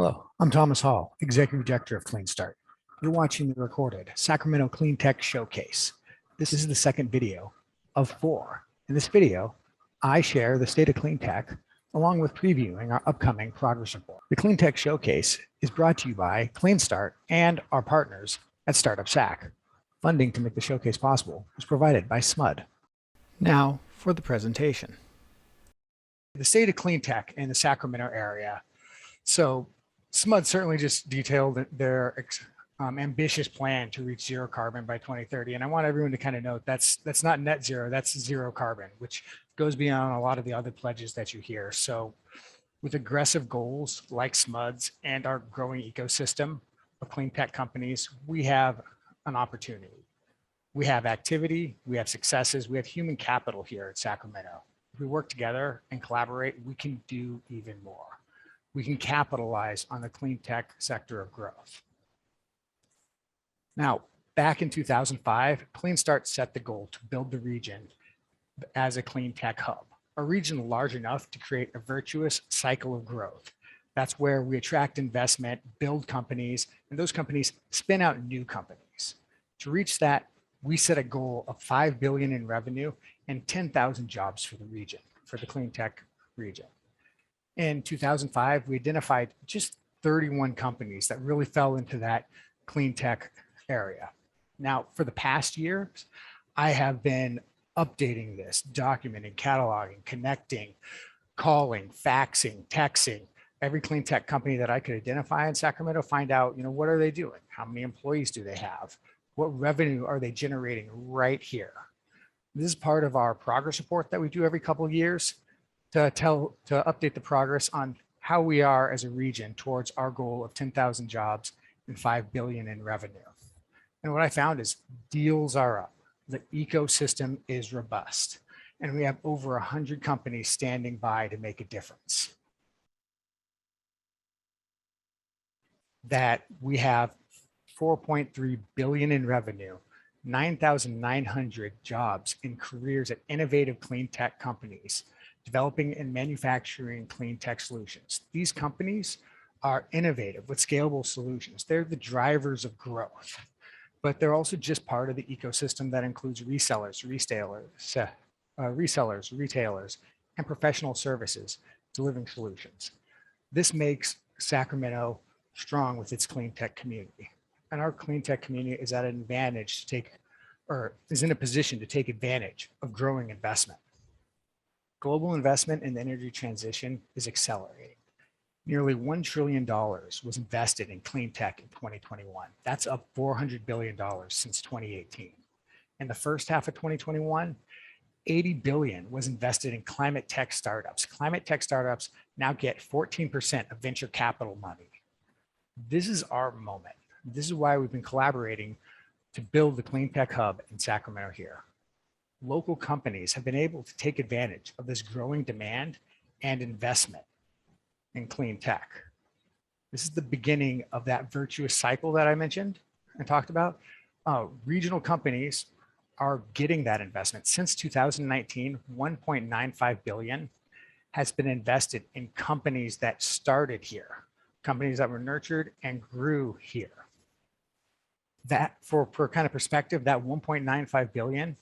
Hello, I'm Thomas Hall, Executive Director of CleanStart. You're watching the recorded Sacramento CleanTech Showcase. This is the second video of 4. In this video, I share the state of CleanTech along with previewing our upcoming progress report. The CleanTech Showcase is brought to you by CleanStart and our partners at Startup Sac. Funding to make the showcase possible was provided by SMUD. Now for the presentation. The state of CleanTech in the Sacramento area. So SMUD certainly just detailed their ambitious plan to reach zero carbon by 2030. And I want everyone to kind of note that's not net zero, that's zero carbon, which goes beyond a lot of the other pledges that you hear. So with aggressive goals like SMUD's and our growing ecosystem of clean tech companies, we have an opportunity. We have activity, we have successes, we have human capital here at Sacramento. If we work together and collaborate, we can do even more. We can capitalize on the clean tech sector of growth. Now, back in 2005, CleanStart set the goal to build the region as a clean tech hub, a region large enough to create a virtuous cycle of growth. That's where we attract investment, build companies, and those companies spin out new companies. To reach that, we set a goal of $5 billion in revenue and 10,000 jobs for the region, for the clean tech region. In 2005, we identified just 31 companies that really fell into that clean tech area. Now, for the past years, I have been updating this, documenting, cataloging, connecting, calling, faxing, texting, every clean tech company that I could identify in Sacramento, find out, what are they doing? How many employees do they have? What revenue are they generating right here? This is part of our progress report that we do every couple of years to update the progress on how we are as a region towards our goal of 10,000 jobs and $5 billion in revenue. And what I found is deals are up. The ecosystem is robust, and we have over 100 companies standing by to make a difference. That we have 4.3 billion in revenue, 9,900 jobs in careers at innovative clean tech companies, developing and manufacturing clean tech solutions. These companies are innovative with scalable solutions. They're the drivers of growth, but they're also just part of the ecosystem that includes resellers, retailers, and professional services delivering solutions. This makes Sacramento strong with its clean tech community. And our clean tech community is at an advantage is in a position to take advantage of growing investment. Global investment in the energy transition is accelerating. Nearly $1 trillion was invested in clean tech in 2021. That's up $400 billion since 2018. In the first half of 2021, $80 billion was invested in climate tech startups. Climate tech startups now get 14% of venture capital money. This is our moment. This is why we've been collaborating to build the CleanTech Hub in Sacramento here. Local companies have been able to take advantage of this growing demand and investment in clean tech. This is the beginning of that virtuous cycle that I mentioned and talked about. Regional companies are getting that investment. Since 2019, 1.95 billion has been invested in companies that started here, companies that were nurtured and grew here. That, for kind of perspective, that 1.95 billion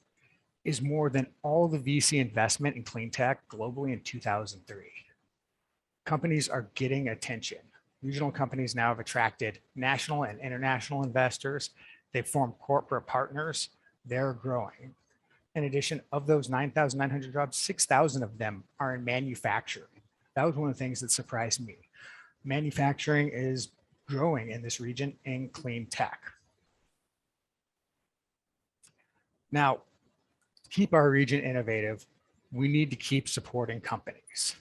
is more than all the VC investment in clean tech globally in 2003. Companies are getting attention. Regional companies now have attracted national and international investors. They've formed corporate partners. They're growing. In addition, of those 9,900 jobs, 6,000 of them are in manufacturing. That was one of the things that surprised me. Manufacturing is growing in this region in clean tech. Now, to keep our region innovative, we need to keep supporting companies.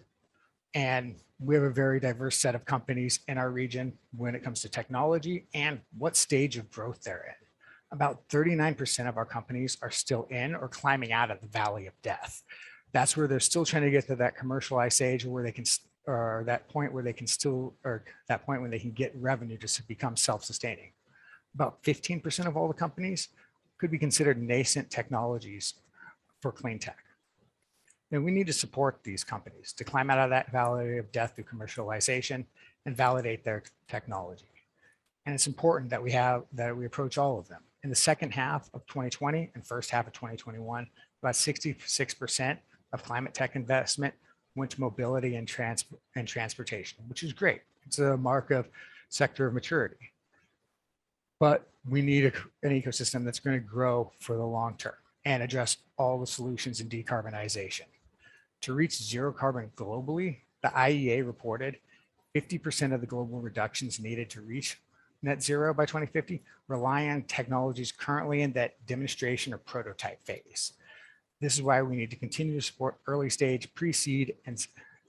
And we have a very diverse set of companies in our region when it comes to technology and what stage of growth they're in. About 39% of our companies are still in or climbing out of the valley of death. That's where they're still trying to get to that commercialized stage where they can, or that point where they can still, or that point when they can get revenue to become self-sustaining. About 15% of all the companies could be considered nascent technologies for clean tech. And we need to support these companies to climb out of that valley of death through commercialization and validate their technology. And it's important that we approach all of them. In the second half of 2020 and first half of 2021, about 66% of climate tech investment went to mobility and transportation, which is great. It's a mark of sector of maturity. But we need an ecosystem that's going to grow for the long term and address all the solutions in decarbonization. To reach zero carbon globally, the IEA reported 50% of the global reductions needed to reach net zero by 2050 rely on technologies currently in that demonstration or prototype phase. This is why we need to continue to support early stage, pre-seed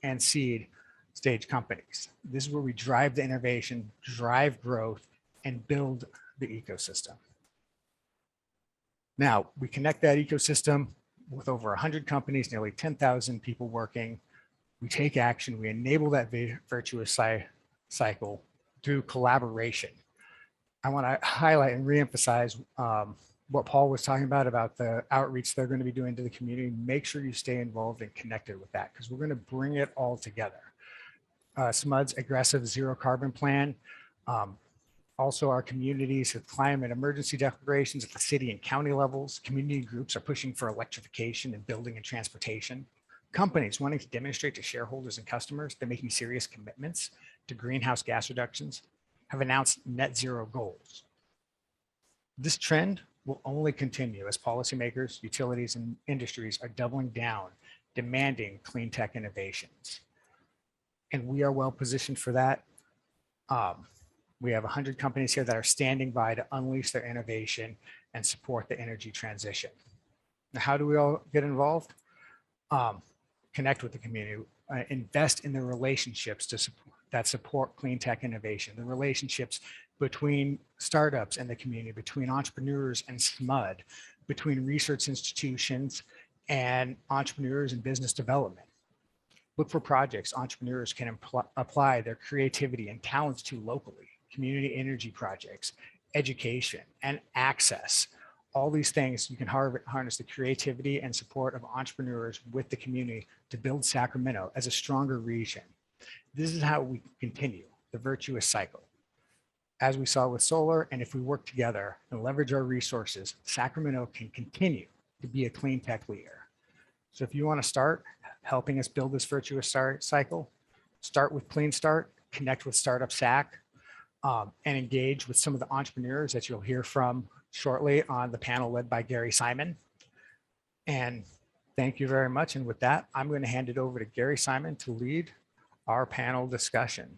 and seed stage companies. This is where we drive the innovation, drive growth, and build the ecosystem. Now, we connect that ecosystem with over 100 companies, nearly 10,000 people working. We take action, we enable that virtuous cycle through collaboration. I want to highlight and reemphasize what Paul was talking about the outreach they're going to be doing to the community. Make sure you stay involved and connected with that, because we're going to bring it all together. SMUD's aggressive zero carbon plan. Also, our communities have climate emergency declarations at the city and county levels. Community groups are pushing for electrification in building and transportation. Companies wanting to demonstrate to shareholders and customers they're making serious commitments to greenhouse gas reductions have announced net zero goals. This trend will only continue as policymakers, utilities, and industries are doubling down, demanding clean tech innovations. And we are well positioned for that. We have 100 companies here that are standing by to unleash their innovation and support the energy transition. Now, how do we all get involved? Connect with the community, invest in the relationships that support clean tech innovation, the relationships between startups and the community, between entrepreneurs and SMUD, between research institutions and entrepreneurs and business development. Look for projects entrepreneurs can apply their creativity and talents to locally. Community energy projects, education, and access. All these things, you can harness the creativity and support of entrepreneurs with the community to build Sacramento as a stronger region. This is how we continue the virtuous cycle. As we saw with solar, and if we work together and leverage our resources, Sacramento can continue to be a clean tech leader. So if you want to start helping us build this virtuous cycle, start with CleanStart, connect with Startup Sac, and engage with some of the entrepreneurs that you'll hear from shortly on the panel led by Gary Simon. And thank you very much. And with that, I'm going to hand it over to Gary Simon to lead our panel discussion.